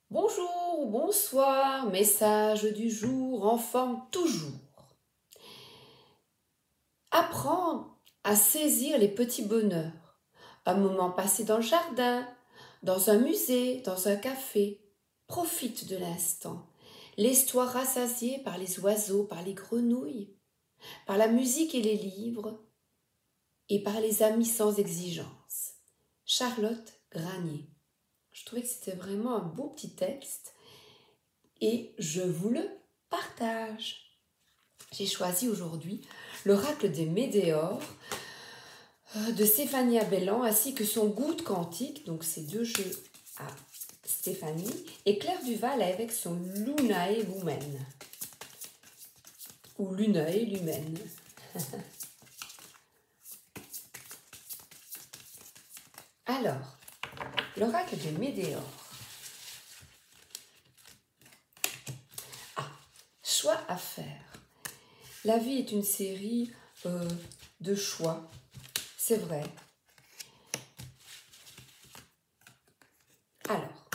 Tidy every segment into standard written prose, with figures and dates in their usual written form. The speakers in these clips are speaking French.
Bonjour ou bonsoir, message du jour en forme toujours. Apprendre à saisir les petits bonheurs. Un moment passé dans le jardin, dans un musée, dans un café. Profite de l'instant. Laisse-toi rassasier par les oiseaux, par les grenouilles, par la musique et les livres, et par les amis sans exigence. Charlotte Granier. Je trouvais que c'était vraiment un beau petit texte et je vous le partage. J'ai choisi aujourd'hui l'oracle des Médéores de Stéphanie Abellan ainsi que son goût de cantique, donc ces deux jeux à Stéphanie, et Claire Duval avec son Lunae Lumen ou Lunae Lumen. Alors, l'oracle des Médéores. Choix à faire. La vie est une série de choix, c'est vrai. Alors,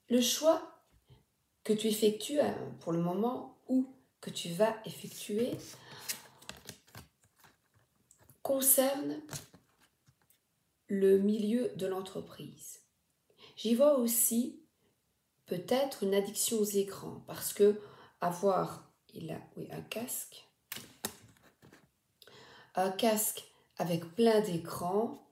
le choix que tu effectues pour le moment ou que tu vas effectuer concerne le milieu de l'entreprise. J'y vois aussi peut-être une addiction aux écrans parce que avoir un casque avec plein d'écrans,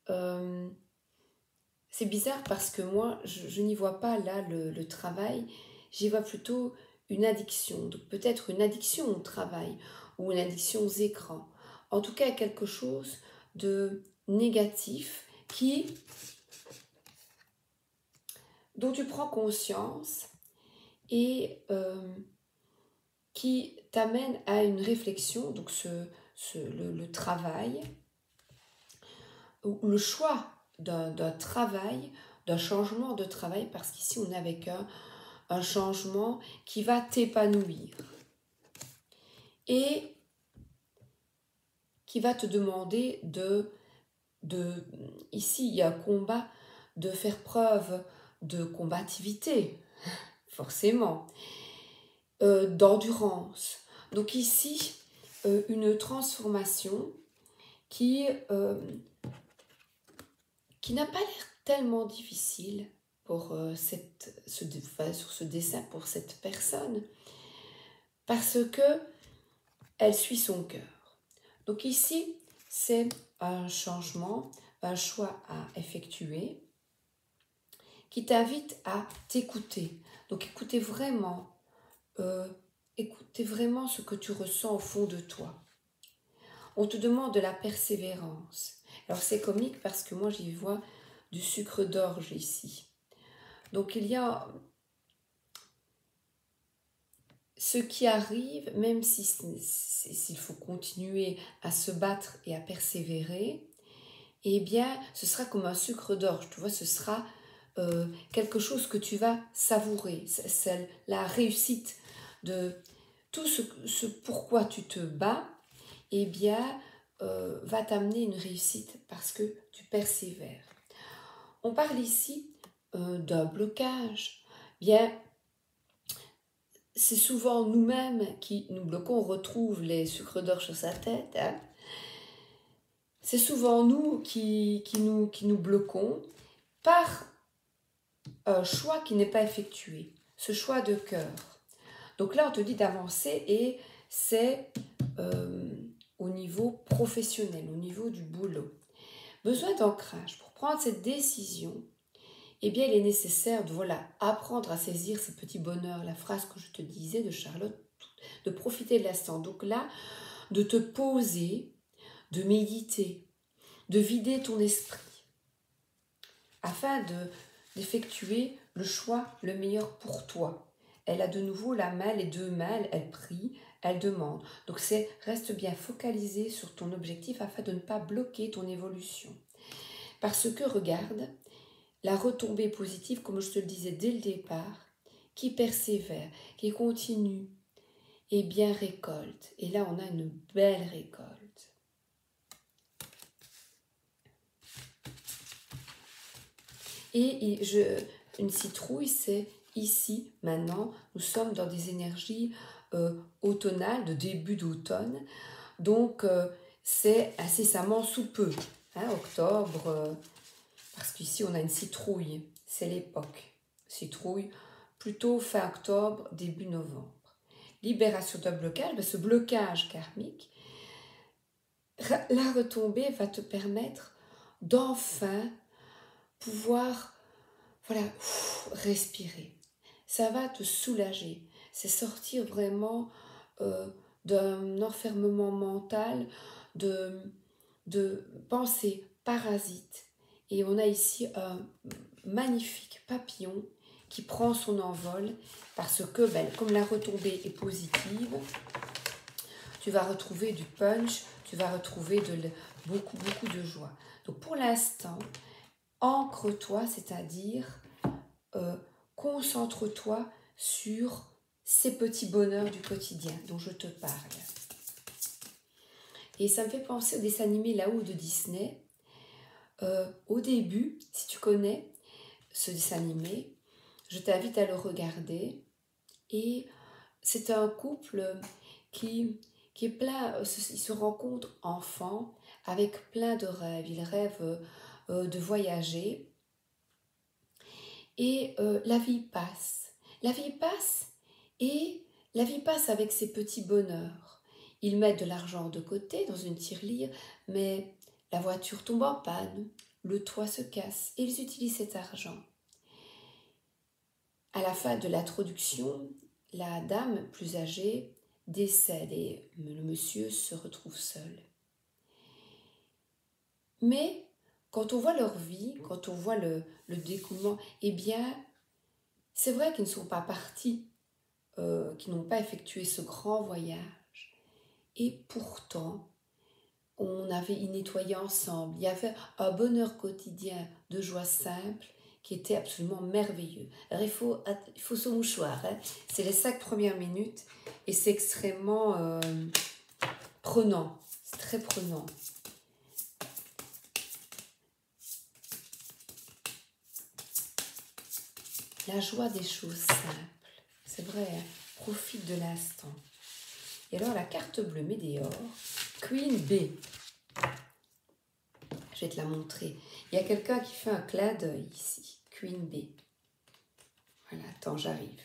c'est bizarre parce que moi je n'y vois pas là le travail, j'y vois plutôt une addiction, donc peut-être une addiction au travail ou une addiction aux écrans, en tout cas quelque chose de négatif dont tu prends conscience et qui t'amène à une réflexion, donc le travail, ou le choix d'un travail, d'un changement de travail, parce qu'ici on est avec un changement qui va t'épanouir et qui va te demander ici il y a un combat, de faire preuve de combativité, forcément, d'endurance. Donc ici, une transformation qui n'a pas l'air tellement difficile pour sur ce dessin pour cette personne, parce que elle suit son cœur. Donc ici, c'est un changement, un choix à effectuer qui t'invite à t'écouter. Donc écoutez vraiment ce que tu ressens au fond de toi. On te demande de la persévérance. Alors c'est comique parce que moi j'y vois du sucre d'orge ici. Donc il y a ce qui arrive, même s'il faut continuer à se battre et à persévérer, eh bien ce sera comme un sucre d'orge, tu vois, ce sera quelque chose que tu vas savourer. C'est la réussite de tout ce pourquoi tu te bats, eh bien va t'amener une réussite parce que tu persévères. On parle ici d'un blocage. Bien, c'est souvent nous-mêmes qui nous bloquons. On retrouve les sucres d'orge sur sa tête. Hein. C'est souvent nous qui nous bloquons par un choix qui n'est pas effectué. Ce choix de cœur. Donc là, on te dit d'avancer et c'est au niveau professionnel, au niveau du boulot. Besoin d'ancrage. Pour prendre cette décision, eh bien, il est nécessaire de apprendre à saisir ces petits bonheurs. La phrase que je te disais de Charlotte, de profiter de l'instant. Donc là, de te poser, de méditer, de vider ton esprit, afin d'effectuer le choix le meilleur pour toi. Elle a de nouveau la main, les deux mains, elle prie, elle demande. Donc reste bien focalisé sur ton objectif afin de ne pas bloquer ton évolution. Parce que regarde, la retombée positive, comme je te le disais dès le départ, qui persévère, qui continue, et bien récolte. Et là, on a une belle récolte. Une citrouille, c'est ici, maintenant, nous sommes dans des énergies automnales, de début d'automne. Donc, c'est incessamment sous peu. Hein, octobre, parce qu'ici, on a une citrouille. C'est l'époque. Citrouille, plutôt fin octobre, début novembre. Libération d'un blocage, ce blocage karmique, la retombée va te permettre d'enfin pouvoir respirer. Ça va te soulager. C'est sortir vraiment d'un enfermement mental, de pensées parasites. Et on a ici un magnifique papillon qui prend son envol parce que, comme la retombée est positive, tu vas retrouver du punch, tu vas retrouver beaucoup de joie. Donc pour l'instant, ancre-toi, c'est-à-dire concentre-toi sur ces petits bonheurs du quotidien dont je te parle. Et ça me fait penser au dessin animé là-haut de Disney. Au début, si tu connais ce dessin animé, je t'invite à le regarder. Et c'est un couple qui est plein, ils se rencontrent enfants avec plein de rêves. Ils rêvent de voyager. Et la vie passe. La vie passe et la vie passe avec ses petits bonheurs. Ils mettent de l'argent de côté dans une tirelire, mais la voiture tombe en panne, le toit se casse et ils utilisent cet argent. À la fin de l'introduction, la dame plus âgée décède et le monsieur se retrouve seul. Mais quand on voit leur vie, quand on voit le découlement, eh bien, c'est vrai qu'ils ne sont pas partis, qu'ils n'ont pas effectué ce grand voyage. Et pourtant, ils nettoyaient ensemble. Il y avait un bonheur quotidien de joie simple qui était absolument merveilleux. Alors il faut ce mouchoir, hein. C'est les 5 premières minutes et c'est extrêmement prenant. C'est très prenant. La joie des choses simples. C'est vrai, hein. Profite de l'instant. Et alors la carte bleue Médéor, Queen B. Je vais te la montrer. Il y a quelqu'un qui fait un clin d'œil ici. Queen B. Voilà, attends, j'arrive.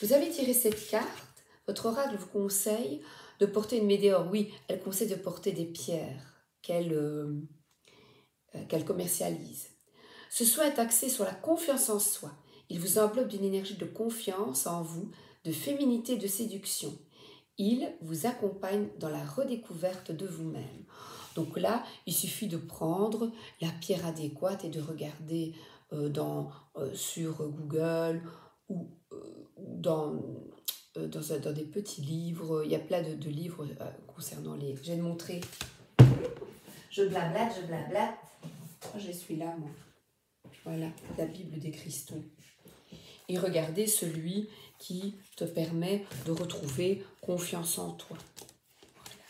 Vous avez tiré cette carte. Votre oracle vous conseille de porter une météore. Oui, elle conseille de porter des pierres qu'elle commercialise. Ce soin est axé sur la confiance en soi. Il vous enveloppe d'une énergie de confiance en vous, de féminité, de séduction. Il vous accompagne dans la redécouverte de vous-même. Donc là, il suffit de prendre la pierre adéquate et de regarder sur Google ou dans des petits livres. Il y a plein de livres concernant les... Je vais te montrer. Je blablate. Oh, je suis là, moi. Voilà, la Bible des cristaux. Et regardez celui qui te permet de retrouver confiance en toi. Voilà.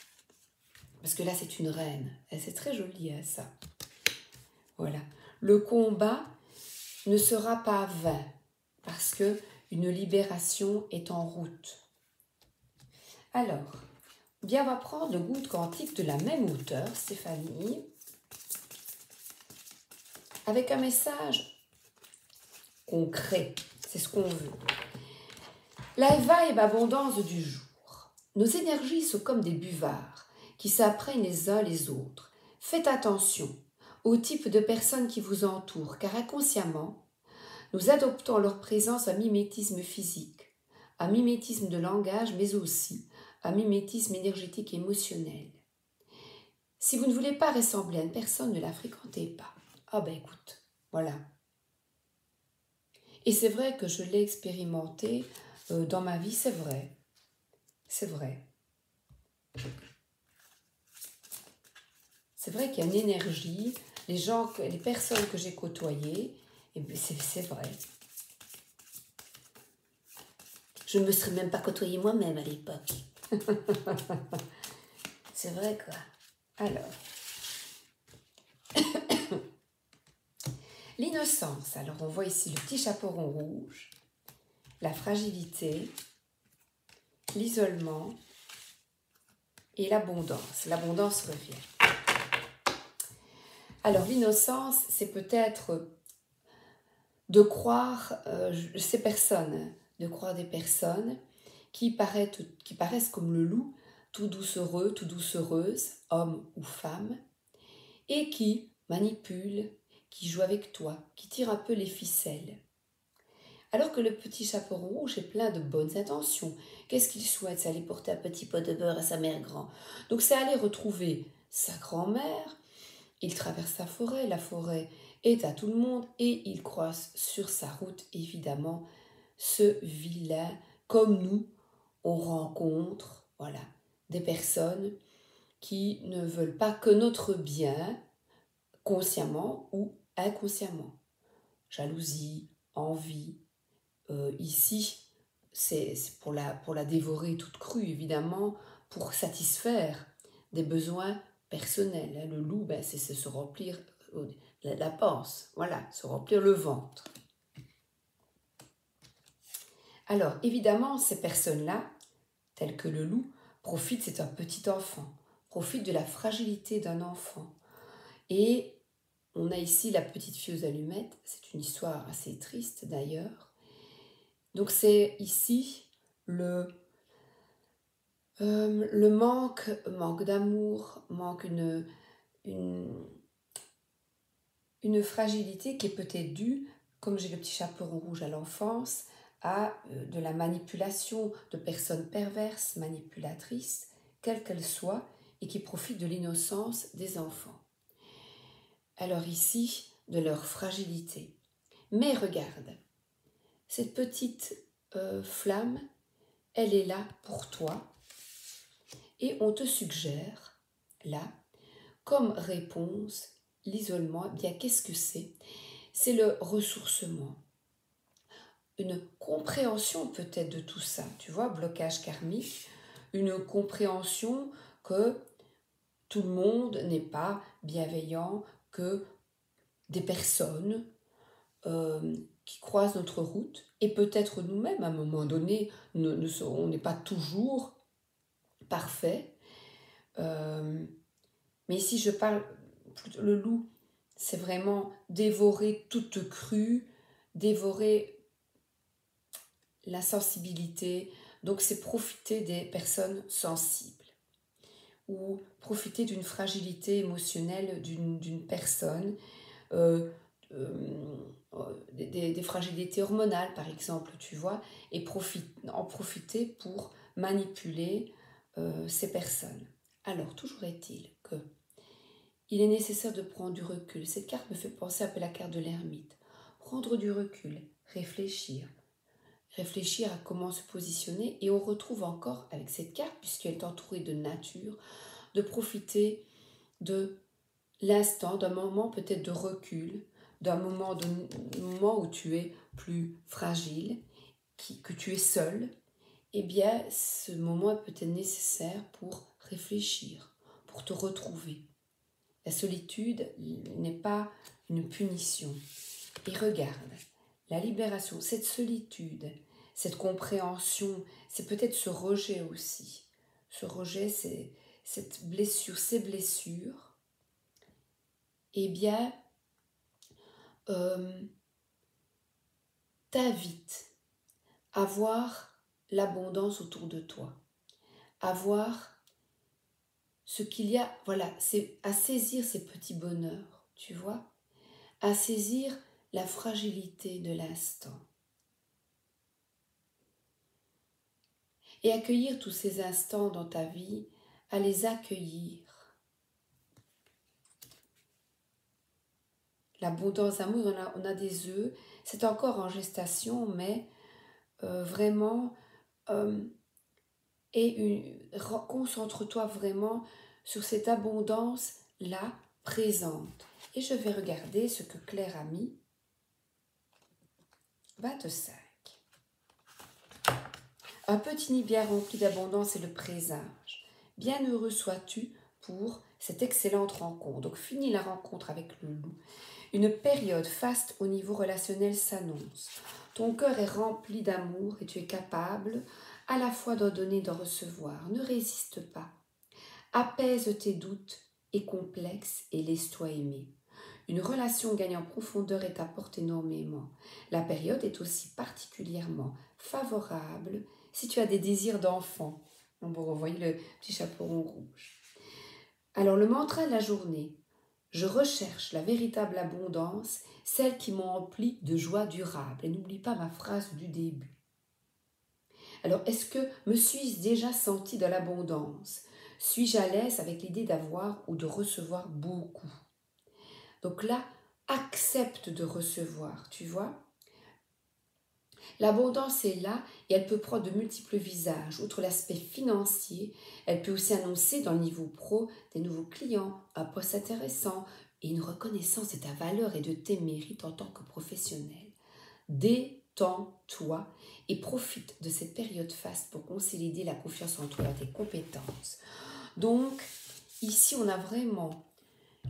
Parce que là, c'est une reine. C'est très joli, hein, ça. Voilà. Le combat ne sera pas vain parce que une libération est en route. Alors, bien, on va prendre le goutte quantique de la même auteure, Stéphanie, avec un message concret. C'est ce qu'on veut. La vibe abondance du jour. Nos énergies sont comme des buvards qui s'apprennent les uns les autres. Faites attention au type de personnes qui vous entourent, car inconsciemment, nous adoptons leur présence un mimétisme physique, un mimétisme de langage, mais aussi un mimétisme énergétique et émotionnel. Si vous ne voulez pas ressembler à une personne, ne la fréquentez pas. Ah ben écoute, voilà. Et c'est vrai que je l'ai expérimenté dans ma vie, c'est vrai. C'est vrai. C'est vrai qu'il y a une énergie, les personnes que j'ai côtoyées, et bien c'est vrai. Je ne me serais même pas côtoyée moi-même à l'époque. C'est vrai, quoi. Alors, L'innocence, alors on voit ici le petit chaperon rouge, la fragilité, l'isolement et l'abondance. L'abondance revient. Alors l'innocence, c'est peut-être de croire ces personnes, de croire des personnes qui paraissent comme le loup, tout doucereux, tout doucereuse, homme ou femme, et qui manipulent, qui jouent avec toi, qui tirent un peu les ficelles. Alors que le petit chaperon rouge est plein de bonnes intentions. Qu'est-ce qu'il souhaite? C'est aller porter un petit pot de beurre à sa mère grand. Donc c'est aller retrouver sa grand-mère. Il traverse la forêt est à tout le monde et il croise sur sa route évidemment ce vilain. Comme nous, on rencontre des personnes qui ne veulent pas que notre bien, consciemment ou inconsciemment. Jalousie, envie. Ici, c'est pour la dévorer toute crue, évidemment, pour satisfaire des besoins personnels. Le loup, c'est se remplir la panse, se remplir le ventre. Alors, évidemment, ces personnes-là, telles que le loup, profitent, c'est un petit enfant, profitent de la fragilité d'un enfant. Et on a ici la petite fille aux allumettes, c'est une histoire assez triste d'ailleurs. Donc c'est ici le manque d'amour, manque une fragilité qui est peut-être due, comme j'ai le petit chaperon rouge à l'enfance, à de la manipulation de personnes perverses, manipulatrices, quelles qu'elles soient, et qui profitent de l'innocence des enfants. Alors ici, de leur fragilité. Mais regarde, cette petite flamme, elle est là pour toi et on te suggère, là, comme réponse, l'isolement. Eh bien, qu'est-ce que c'est? C'est le ressourcement. Une compréhension peut-être de tout ça, tu vois, blocage karmique, une compréhension que tout le monde n'est pas bienveillant, que des personnes qui croisent notre route, et peut-être nous-mêmes à un moment donné, on n'est pas toujours parfait. Mais ici je parle, le loup, c'est vraiment dévorer toute crue, dévorer la sensibilité. Donc c'est profiter des personnes sensibles ou profiter d'une fragilité émotionnelle d'une personne, des fragilités hormonales par exemple, tu vois, et en profiter pour manipuler ces personnes. Alors, toujours est-il que il est nécessaire de prendre du recul. Cette carte me fait penser un peu à la carte de l'ermite. Prendre du recul, réfléchir à comment se positionner, et on retrouve encore avec cette carte, puisqu'elle est entourée de nature, de profiter de l'instant, d'un moment peut-être de recul, d'un moment où tu es plus fragile, que tu es seul. Eh bien, ce moment est peut-être nécessaire pour réfléchir, pour te retrouver. La solitude n'est pas une punition. Et regarde, la libération, cette solitude, cette compréhension, c'est peut-être ce rejet aussi. Ce rejet, c'est cette blessure, ces blessures. Eh bien, t'invite à voir l'abondance autour de toi, à voir ce qu'il y a, c'est à saisir ces petits bonheurs, tu vois, à saisir la fragilité de l'instant. Et accueillir tous ces instants dans ta vie, à les accueillir. L'abondance d'amour, on a des œufs, c'est encore en gestation, mais vraiment, concentre-toi vraiment sur cette abondance-là présente. Et je vais regarder ce que Claire a mis. 25. Un petit nid bien rempli d'abondance est le présage. Bienheureux sois-tu pour cette excellente rencontre. Donc, fini la rencontre avec le loup. Une période faste au niveau relationnel s'annonce. Ton cœur est rempli d'amour et tu es capable à la fois d'en donner et d'en recevoir. Ne résiste pas. Apaise tes doutes et complexes et laisse-toi aimer. Une relation gagne en profondeur et t'apporte énormément. La période est aussi particulièrement favorable si tu as des désirs d'enfant. Vous revoyez le petit chaperon rouge. Alors le mantra de la journée. Je recherche la véritable abondance, celle qui m'emplit de joie durable. Et n'oublie pas ma phrase du début. Alors, est-ce que me suis-je déjà senti dans l'abondance? Suis-je à l'aise avec l'idée d'avoir ou de recevoir beaucoup? Donc là, accepte de recevoir, tu vois. L'abondance est là et elle peut prendre de multiples visages. Outre l'aspect financier, elle peut aussi annoncer dans le niveau pro des nouveaux clients, un poste intéressant et une reconnaissance de ta valeur et de tes mérites en tant que professionnel. Détends-toi et profite de cette période faste pour consolider la confiance en toi et tes compétences. Donc, ici, on a vraiment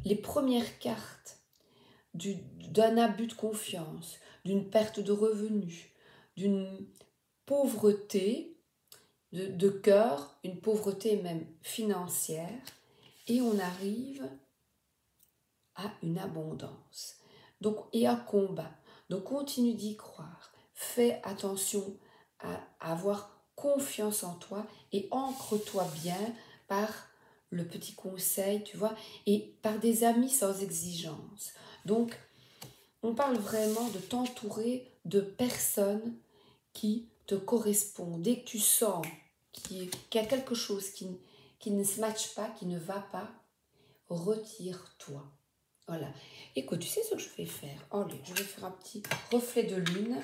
les premières cartes d'un abus de confiance, d'une perte de revenus, d'une pauvreté de cœur, une pauvreté même financière, et on arrive à une abondance. Donc, et un combat. Donc, continue d'y croire. Fais attention à avoir confiance en toi et ancre-toi bien par le petit conseil, tu vois, et par des amis sans exigence. Donc, on parle vraiment de t'entourer de personnes qui te correspondent. Dès que tu sens qu'il y a quelque chose qui ne se matche pas, qui ne va pas, retire-toi. Voilà. Écoute, tu sais ce que je vais faire? Allez, je vais faire un petit reflet de lune.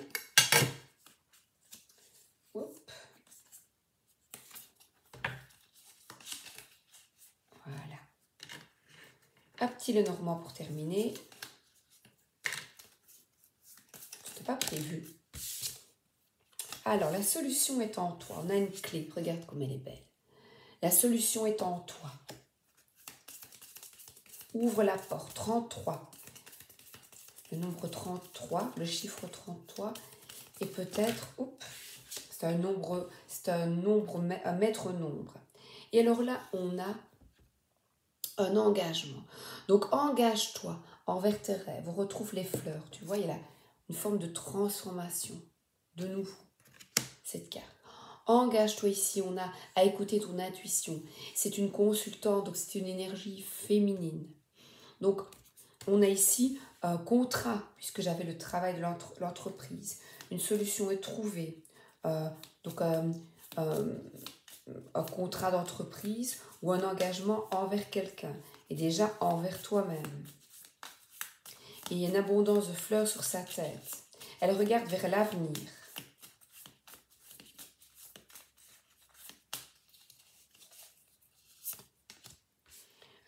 Hop. Voilà. Un petit Lenormand pour terminer. C'était pas prévu. Alors, la solution est en toi. On a une clé. Regarde comme elle est belle. La solution est en toi. Ouvre la porte. 33. Le nombre 33, le chiffre 33. Et peut-être, c'est un nombre, un maître nombre. Et alors là, on a un engagement. Donc, engage-toi envers tes rêves. Retrouve les fleurs. Tu vois, il y a là une forme de transformation. De nouveau, cette carte. Engage-toi ici. On a à écouter ton intuition. C'est une consultante, donc c'est une énergie féminine. Donc, on a ici un contrat, puisque j'avais le travail de l'entreprise. Une solution est trouvée. Donc, un contrat d'entreprise ou un engagement envers quelqu'un et déjà envers toi-même. Et il y a une abondance de fleurs sur sa tête. Elle regarde vers l'avenir.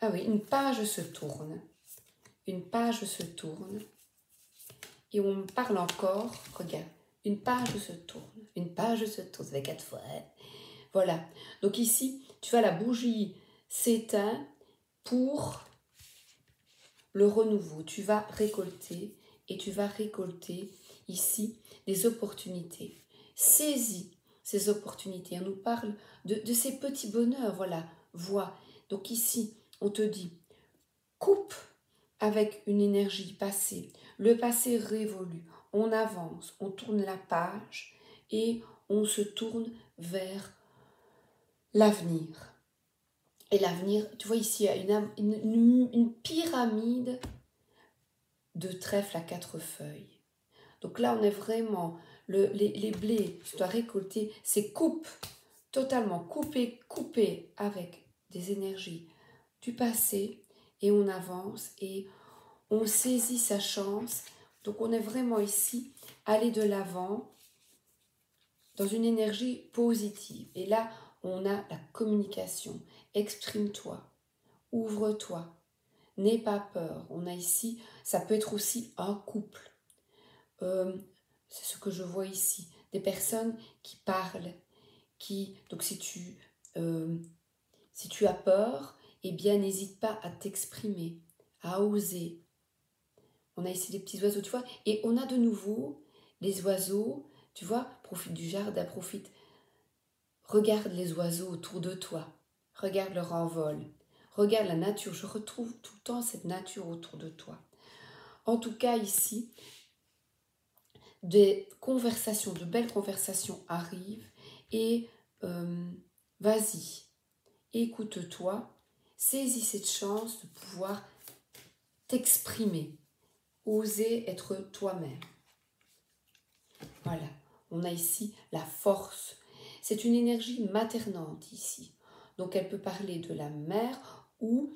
Ah oui, une page se tourne. Une page se tourne. Et on me parle encore, regarde, une page se tourne. Une page se tourne, ça fait 4 fois. Hein. Voilà. Donc ici, tu vois, la bougie s'éteint pour le renouveau. Tu vas récolter et tu vas récolter ici des opportunités. Saisis ces opportunités. On nous parle de ces petits bonheurs. Voilà, vois. Donc ici, on te dit, coupe avec une énergie passée. Le passé révolu. On avance, on tourne la page et on se tourne vers l'avenir. Et l'avenir, tu vois ici, il y a une pyramide de trèfle à 4 feuilles. Donc là, on est vraiment, les blés, tu dois récolter, c'est coupe, totalement coupé avec des énergies du passé et on avance et on saisit sa chance. Donc on est vraiment ici, aller de l'avant dans une énergie positive. Et là, on a la communication. Exprime-toi, ouvre-toi, n'aie pas peur. On a ici, ça peut être aussi un couple. C'est ce que je vois ici. Des personnes qui parlent, donc si tu as peur, eh bien, n'hésite pas à t'exprimer, à oser. On a ici des petits oiseaux, tu vois, et on a de nouveau les oiseaux, tu vois, profite du jardin, profite. Regarde les oiseaux autour de toi, regarde leur envol, regarde la nature, je retrouve tout le temps cette nature autour de toi. En tout cas, ici, des conversations, de belles conversations arrivent et vas-y, écoute-toi, saisis cette chance de pouvoir t'exprimer, oser être toi-même. Voilà, on a ici la force. C'est une énergie maternante ici. Donc elle peut parler de la mère ou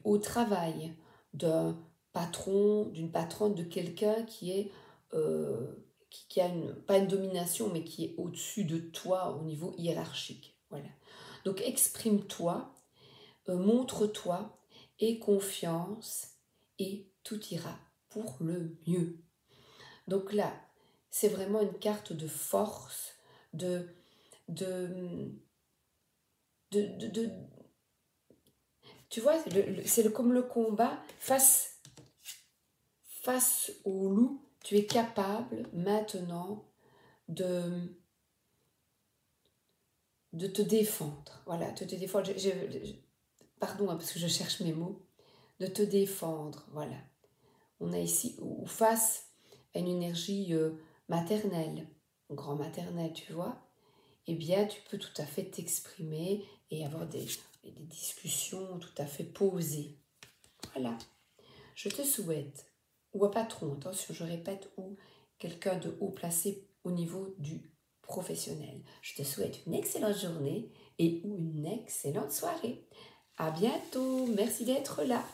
au travail d'un patron, d'une patronne, de quelqu'un qui est qui a pas une domination, mais qui est au-dessus de toi au niveau hiérarchique. Voilà. Donc exprime-toi, montre-toi, aie confiance et tout ira pour le mieux. Donc là, c'est vraiment une carte de force, de, de, de tu vois, c'est comme le combat face au loup. Tu es capable maintenant de te défendre. Voilà, de te défendre. Pardon, hein, parce que je cherche mes mots. De te défendre, voilà. On a ici, ou face à une énergie maternelle, grand-maternelle, tu vois, eh bien, tu peux tout à fait t'exprimer et avoir des discussions tout à fait posées. Voilà. Je te souhaite, ou un patron, attention, je répète, ou quelqu'un de haut placé au niveau du professionnel. Je te souhaite une excellente journée et ou une excellente soirée. À bientôt. Merci d'être là.